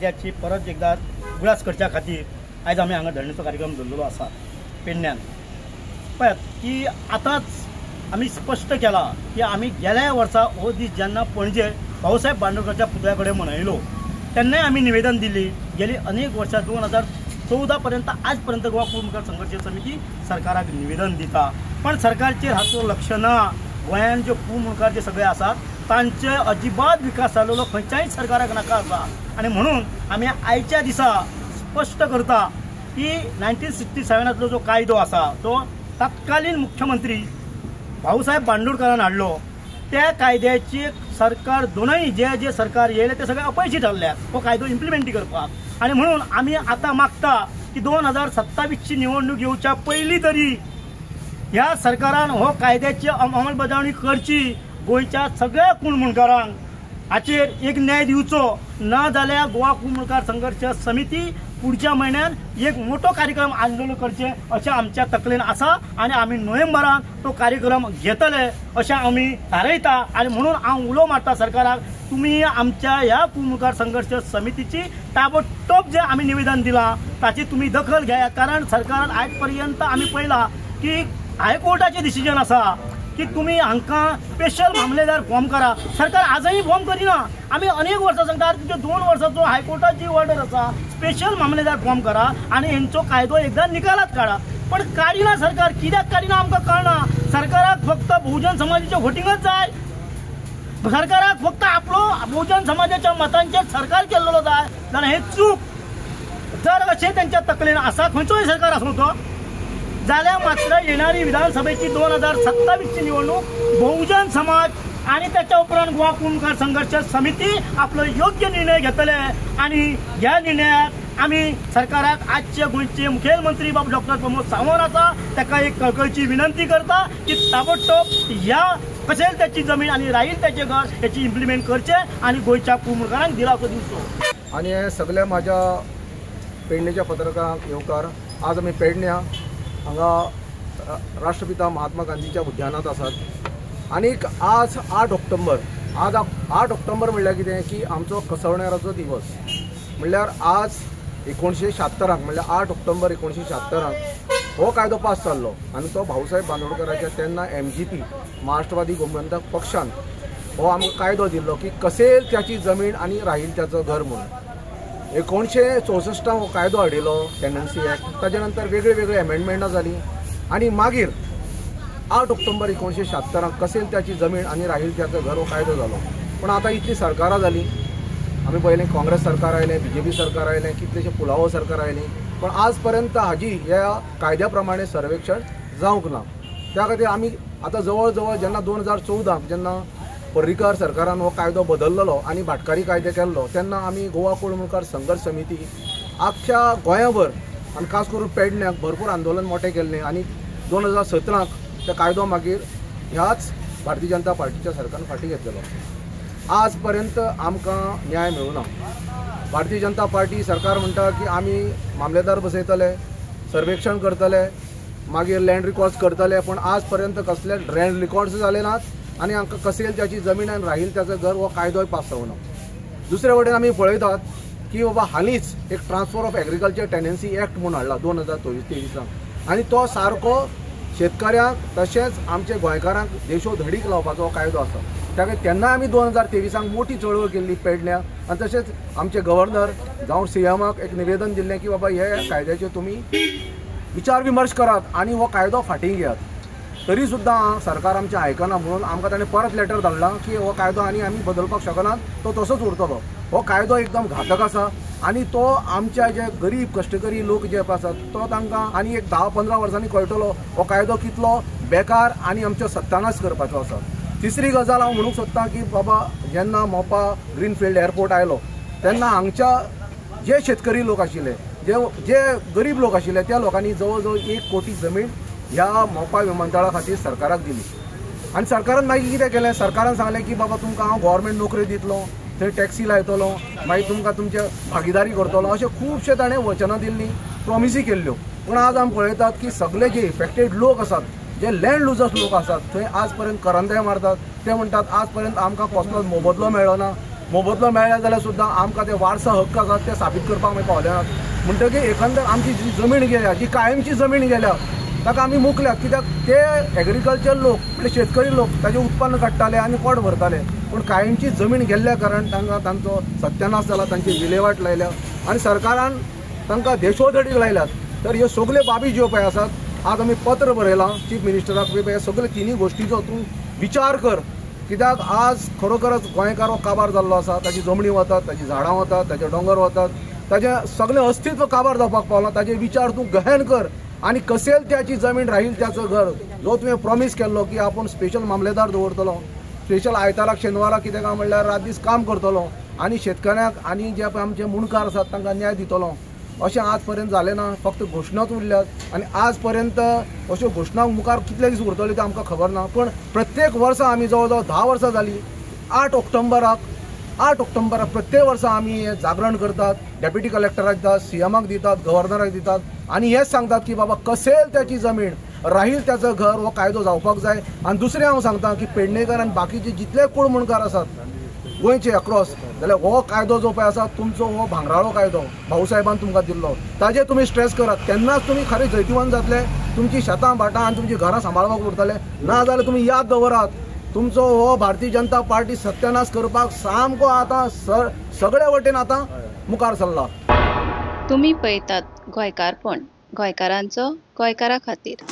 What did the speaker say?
कायद्याची परत एकदा उगडास करच्या खातीर आयज आमी हांगा धरणेचो कार्यक्रम दवरलेलो आसा पेडण्यान। पळयात की आतांच आमी स्पश्ट केला की आमी गेल्या वर्सा हो दीस जेन्ना पणजे भाऊसाहेब बांदोडकरच्या पुतळ्या कडेन मनयलो तेन्नाय आमी निवेदन दिल्ली। गेली अनेक वर्सां 2014 पर्यंत आज पर्यंत गोवा कूळ मुखार संघर्ष समिती सरकाराक निवेदन दिता, पण सरकारचेर हाचो लक्ष ना। गोंयान जे कूळ मुखार जे सगळे आसात तांचे अजिबात विकास जाल्लो खंयच्याय सरकाराक नाका आसा। आणि म्हणून आमी आयच्या दिसा स्पश्ट करता की 1967 जो कायदो आसा तो तत्कालीन मुख्यमंत्री भाऊसाहेब बांदोडकरान हाडलो। त्या कायद्याची सरकार दोनूय जे सरकार येयले ते सगळे अपयशी ठरल्यात हो कायदो इम्प्लिमेंट करपाक। आणि म्हणून आमी आतां मागता की 2027ची निवडणूक येवच्या पयलीं तरी ह्या सरकारान हो कायद्याची अंमलबजावणी करची। गोंयच्या सगळ्या कूळ मुणकारांक हाचेर एक न्याय दिवचो, ना जाल्यार गोवा कूळ मुखार संघर्ष समिती पुढच्या म्हयन्यात एक मोठो कार्यक्रम आंदोलन करचे अशें आमच्या तकलेन आसा आणि आमी नोव्हेंबरान तो कार्यक्रम घेतले अशें आमी थारायता। आणि म्हणून हांव उलो मारता सरकाराक, तुम्ही आमच्या ह्या कूळ मुखार संघर्ष समितीची ताबडतोब जे आमी निवेदन दिलां ताची तुम्ही दखल घेयात। कारण सरकारान आयज पर्यंत आमी पळयला की हायकोर्टाचें डिसिजन आसा की तुम्ही हांकां स्पेशल मामलेदार फॉर्म करा। सरकार आजही फॉर्म करिना। आमी अनेक वर्सां सांगता तुमच्या 2 वर्सांचो हायकोर्टाची ऑर्डर आसा, स्पेशल मामलेदार फॉर्म करा आणि हेंचो कायदो एकदा निकालात काढा, पण काडिना सरकार। कित्याक काडिना आमकां कळना। सरकाराक फक्त बहुजन समाजाचें वोटिंगच जाय, सरकाराक फक्त आपलो बहुजन समाजाच्या मतांचेर सरकार केल्लो जाय जाल्यार हे चूक। जर अशें तेंच्या तकलेन आसा खंयचोय सरकार आसूं तो जाल्यार मात्र येणारी विधानसभेची 2027ची निवडणूक बहुजन समाज आणि त्याच्या उपरांत गोवा कूळ मुखार संघर्ष समिती आपलो योग्य निर्णय घेतले। आणि ह्या निर्णयाक आमी सरकाराक आजचे गोंयचे मुखेलमंत्री बाब डॉक्टर प्रमोद सावंत आसा ताका एक कळकळीची विनंती करता की ताबडतोब ह्या कसेल त्याची जमीन आणि राहील त्याचे घर याची इम्प्लिमेंट करचे आणि गोंयच्या कूळ मुखारांक दिलासो दिवचो। आणि हे सगळे माझ्या पेडणेच्या पत्रकारांक येवकार, आज आमी पेडण्या हांगा राष्ट्रपिता महात्मा गांधीच्या उद्यानात आसात। आनीक आज 8 ऑक्टोबर, आज 8 ऑक्टोबर म्हणल्यार कितें की आमचो कसवण्याराचो दिवस। म्हणल्यार आज 1976 म्हणल्यार 8 ऑक्टोबर 1976 हो कायदो पास जाल्लो आनी तो भाऊसाहेब बांदोडकराच्या तेन्ना MGP महाराष्ट्रवादी गोमंतक पक्षान हो आमकां कायदो दिल्लो की कसेल त्याची जमीन आनी राहील त्याचं घर म्हणून। 1964 हो कायदो हाडिल्लो टेनन्सी ॲक्ट, ताजे नंतर वेगळे वेगळे एमेंडमेंटां जाली आणि मागीर 8 ऑक्टोबर 1976 कसेल त्याची जमीन आणि राहील त्याचं घर हो कायदो जालो। पण आता इतली सरकारां जाली, आमी पयलें काँग्रेस सरकार आयलें, BJP सरकार आयलें, कितलेशे पुलावो सरकार आयलीं, पण आज पर्यंत हाजी ह्या कायद्या प्रमाणे सर्वेक्षण जावंक ना। त्या खातीर आमी आतां जवळ जवळ जेन्ना 2014 जेन्ना पर्रीकार सरकारान हो कायदो बदललो आणि भाटकारी कायदे केल्लो तेन्ना आमी गोवा कूळ मुखार संघर्ष समिती आख्या गोंयाभर आनी खास करून पेडण्याक भरपूर आंदोलन मोठे केल्लें आणि 2017 तो कायदो मागीर ह्याच भारतीय जनता पार्टीच्या सरकारान फाटीं घेतलेलो। आज पर्यंत आमकां न्याय मेळूना। भारतीय जनता पार्टी सरकार म्हणटा की आमी मामलेदार बसयतले, सर्वेक्षण करतले, मागीर लँड रिकॉर्ड्स करतले, पण आज पर्यंत कसले लँड रिकॉर्ड्स जाले नात आणि हांकां कसेल त्याची जमीन आनी राहील त्याचं घर हो कायदोय पास जावना। दुसरे वटेन आमी पळयतात की बाबा हालींच एक transfer of agriculture tenancy act म्हणून हाडला 2023 आणि तो सारको शेतकऱ्यांक तशेंच आमच्या गोंयकारांक देशो धडीक लावपाचो हो कायदो आसा। त्या खातीर तेन्ना आमी 2023 मोठी चळवळ केल्ली पेडण्या आनी तशेंच आमचे गव्हर्नर जावं CMक एक निवेदन दिल्लें की बाबा हे कायद्याचेर तुमी विचार विमर्श करात आणि हो कायदो फाटीं घेयात। तरी सुद्दां सरकार आमचें आयकना म्हणून आमकां ताणें परत लेटर धाडलां की हो कायदो आनी आमी बदलपाक शकनात, तो तसोच उरतलो। हो कायदो एकदम घातक आसा आणि तो आमच्या जे गरीब कश्टकरी लोक जे आसात तो तांकां आनी एक 10-15 वर्सांनी कळटलो हो कायदो कितलो बेकार आणि आमचो सत्यानाश करपाचो आसा। तिसरी गजाल हांव म्हणूंक सोदतां की बाबा जेन्ना मोपा ग्रीनफिल्ड एअरपोर्ट आयलो तेन्ना हांगच्या जे शेतकरी लोक आशिल्ले, जे गरीब लोक आशिल्ले त्या लोकांनी जवळ जवळ 1 कोटी जमीन ह्या मोपा विमानतळा खातीर सरकाराक दिली। आणि सरकारान मागीर कितें केलें, सरकारान सांगलें की बाबा तुमकां हांव गव्हर्मेंट नोकरी दितलो, थंय टॅक्सी लायतलो, मागीर तुमकां तुमचे भागीदारी करतलो, अशें खुबशे ताणें वचनां दिल्लीं, प्रॉमिसी केल्ल्यो। पूण आज आमी पळयतात की सगळे जे इफेक्टेड लोक आसात, जे लँड लुजर्स लोक आसात थंय आज पर्यंत करंदे मारतात। ते म्हणटात आज पर्यंत आमकां कसलोच मोबदलो मेळ्ळो ना, मोबदलो मेळ्ळा जाल्यार सुद्दां आमकां ते वारसा हक्क आसात ते साबीत करपाक आमी पावले नात। म्हणटकीर एकंदर आमची जी जमीन गेल्या, जी कायमची जमीन गेल्या, ताका आमी मुकल्यात। कित्याक ते एग्रीकल्चर लोक म्हणजे शेतकरी लोक ताजें उत्पन्न काडटाले आनी पोट भरताले, पूण कायमची जमीन गेल्ल्या कारण तांकां तांचो सत्यानाश जाला, तांची विलेवाट लायल्या आनी सरकारान तांकां देशोधडीक लायल्यात। तर ह्यो सगल्यो बाबी ज्यो पळय आसात, आज आमी पत्र बरयलां चीफ मिनिस्टराक बी, हे सगळे तिनी गोश्टीचो तूं विचार कर। कित्याक आज खरोखरच गोंयकार हो काबार जाल्लो आसा, ताजी जमनी वतात, ताजी झाडां वतात, ताजे दोंगर वतात, ताजें सगळें अस्तित्व काबार जावपाक पावलां। ताजे विचार तूं गहन कर आनी कसेल त्याची जमीन राहील त्याचं घर, जो तुवें प्रॉमीस केल्लो की आपूण स्पेशल मामलेदार दवरतलो, स्पेशल आयताराक शेनवाराक कितें काय म्हणल्यार रात दीस काम करतलो आनी शेतकऱ्यांक आनी जे पळय आमचे मुणकार आसात तांकां न्याय दितलो। अशें आज पर्यंत जालें ना, फक्त घोशणाच उरल्यात आनी आज पर्यंत अश्यो घोशणा मुखार कितले दीस उरतल्यो तें आमकां खबर ना। पूण प्रत्येक वर्सा आमी जवळ जवळ 10 वर्सां जालीं 8 ऑक्टोबराक प्रत्येक वर्सा आमी हें जागरण करतात, डेप्युटी कलेक्टराक दितात, सीएमाक दितात, गव्हर्नराक दितात आनी हेंच सांगतात की बाबा कसेल त्याची जमीन राहील त्याचं घर हो कायदो जावपाक जाय। आनी दुसरें हांव सांगता की पेडणेकर आनी बाकीचे जितले कोण मुणकार आसात गोंयचे अक्रॉस, जाल्यार हो कायदो जो पळय आसा तुमचो हो भांगराळो कायदो भाऊसाहेबान तुमकां दिल्लो, ताजेर तुमी स्ट्रेस करात, तेन्नाच तुमी खरे जैतिवान जातले, तुमची शेतां भाटां आनी तुमची घरां सांबाळपाक उरतले। ना जाल्यार तुमी याद दवरात, तुमचो हो भारतीय जनता पार्टी सत्यानाश करपाक सामको आतां सगळे वटेन आतां मुखार सरला। तुम्ही पळयतात गोंयकारपण, गोंयकारांचो गोंयकारा खातीर।